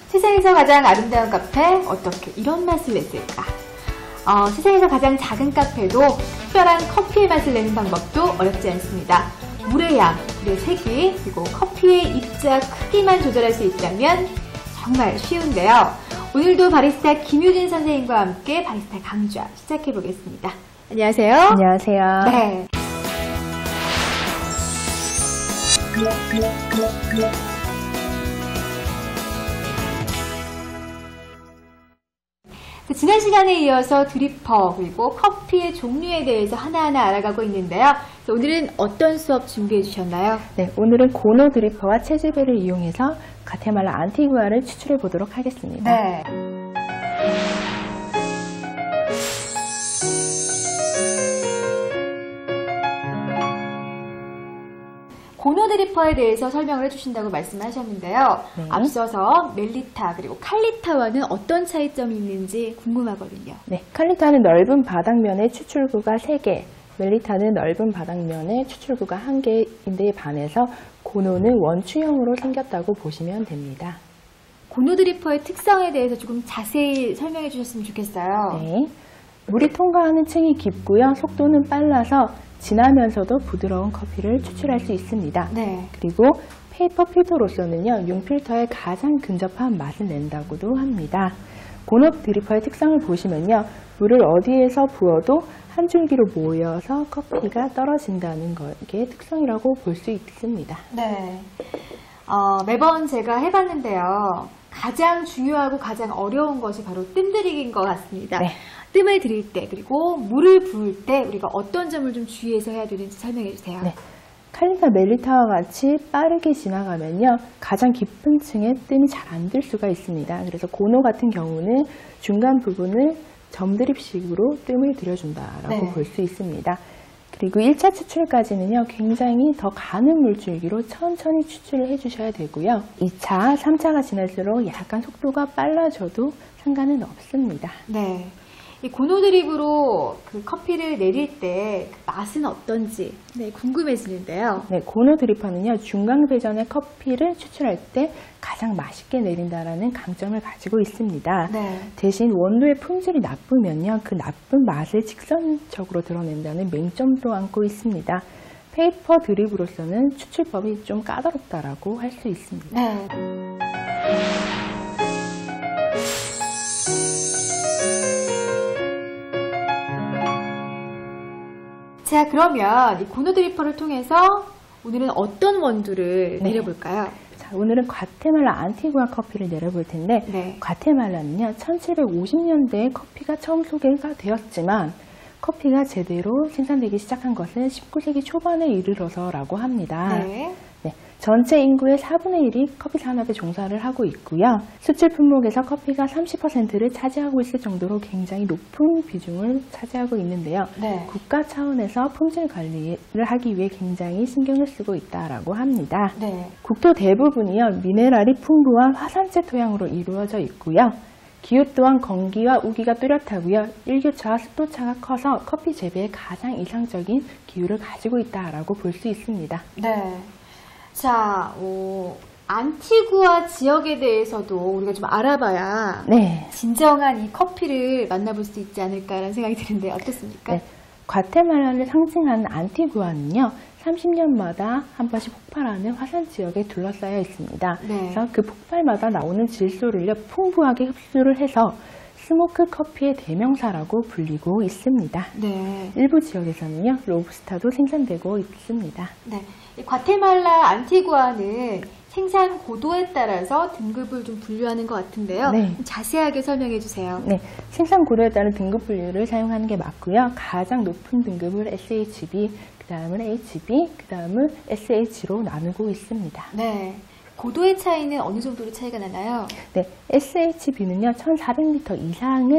세상에서 가장 아름다운 카페, 어떻게 이런 맛을 냈을까? 세상에서 가장 작은 카페도 특별한 커피의 맛을 내는 방법도 어렵지 않습니다. 물의 양, 물의 세기, 그리고 커피의 입자 크기만 조절할 수 있다면 정말 쉬운데요. 오늘도 바리스타 김유진 선생님과 함께 바리스타 강좌 시작해 보겠습니다. 안녕하세요. 안녕하세요. 네. 지난 시간에 이어서 드리퍼 그리고 커피의 종류에 대해서 하나하나 알아가고 있는데요. 오늘은 어떤 수업 준비해 주셨나요? 네, 오늘은 고노 드리퍼와 채즈벨을 이용해서 과테말라 안티구아를 추출해 보도록 하겠습니다. 네. 고노 드리퍼에 대해서 설명을 해주신다고 말씀하셨는데요. 네. 앞서서 멜리타 그리고 칼리타와는 어떤 차이점이 있는지 궁금하거든요. 네, 칼리타는 넓은 바닥면에 추출구가 3개, 멜리타는 넓은 바닥면에 추출구가 1개인데 반해서 고노는 원추형으로 생겼다고 보시면 됩니다. 고노 드리퍼의 특성에 대해서 조금 자세히 설명해 주셨으면 좋겠어요. 네, 물이 통과하는 층이 깊고요. 속도는 빨라서 진하면서도 부드러운 커피를 추출할 수 있습니다. 네. 그리고 페이퍼 필터로서는요, 융필터에 가장 근접한 맛을 낸다고도 합니다. 고노 드리퍼의 특성을 보시면요, 물을 어디에서 부어도 한 줄기로 모여서 커피가 떨어진다는 게 특성이라고 볼 수 있습니다. 네. 매번 제가 해봤는데요. 가장 중요하고 가장 어려운 것이 바로 뜸들이기인 것 같습니다. 네. 뜸을 들일 때 그리고 물을 부을 때 우리가 어떤 점을 좀 주의해서 해야 되는지 설명해 주세요. 네. 칼리타, 멜리타와 같이 빠르게 지나가면요, 가장 깊은 층에 뜸이 잘 안 들 수가 있습니다. 그래서 고노 같은 경우는 중간 부분을 점드립식으로 뜸을 들여준다라고 네. 볼 수 있습니다. 그리고 1차 추출까지는요, 굉장히 더 가는 물줄기로 천천히 추출을 해주셔야 되고요. 2차, 3차가 지날수록 약간 속도가 빨라져도 상관은 없습니다. 네. 이 고노 드립으로 그 커피를 내릴 때 그 맛은 어떤지 궁금해지는데요. 네, 고노 드리퍼는요, 중강 배전의 커피를 추출할 때 가장 맛있게 내린다라는 강점을 가지고 있습니다. 네. 대신 원두의 품질이 나쁘면요, 그 나쁜 맛을 직선적으로 드러낸다는 맹점도 안고 있습니다. 페이퍼 드립으로서는 추출법이 좀 까다롭다라고 할 수 있습니다. 네. 자, 그러면 이 고노 드리퍼를 통해서 오늘은 어떤 원두를 내려볼까요? 자, 오늘은 과테말라 안티구아 커피를 내려볼 텐데, 네. 과테말라는요, 1750년대에 커피가 처음 소개가 되었지만 커피가 제대로 생산되기 시작한 것은 19세기 초반에 이르러서라고 합니다. 네. 네, 전체 인구의 4분의 1이 커피 산업에 종사를 하고 있고요. 수출 품목에서 커피가 30%를 차지하고 있을 정도로 굉장히 높은 비중을 차지하고 있는데요. 네. 국가 차원에서 품질 관리를 하기 위해 굉장히 신경을 쓰고 있다라고 합니다. 네. 국토 대부분이요, 미네랄이 풍부한 화산재 토양으로 이루어져 있고요. 기후 또한 건기와 우기가 뚜렷하고요. 일교차와 습도차가 커서 커피 재배에 가장 이상적인 기후를 가지고 있다라고 볼 수 있습니다. 네. 자, 안티구아 지역에 대해서도 우리가 좀 알아봐야 네. 진정한 이 커피를 만나볼 수 있지 않을까라는 생각이 드는데 어떻습니까? 네. 과테말라를 상징하는 안티구아는요, 30년마다 한 번씩 폭발하는 화산 지역에 둘러싸여 있습니다. 네. 그래서 그 폭발마다 나오는 질소를 풍부하게 흡수를 해서 스모크 커피의 대명사라고 불리고 있습니다. 네. 일부 지역에서는요, 로부스타도 생산되고 있습니다. 네. 이 과테말라 안티구아는 생산 고도에 따라서 등급을 좀 분류하는 것 같은데요. 네. 좀 자세하게 설명해 주세요. 네, 생산 고도에 따른 등급 분류를 사용하는 게 맞고요. 가장 높은 등급을 SHB, 그 다음은 HB, 그 다음은 SH로 나누고 있습니다. 네. 고도의 차이는 어느 정도로 차이가 나나요? 네, SHB는요, 1400m 이상을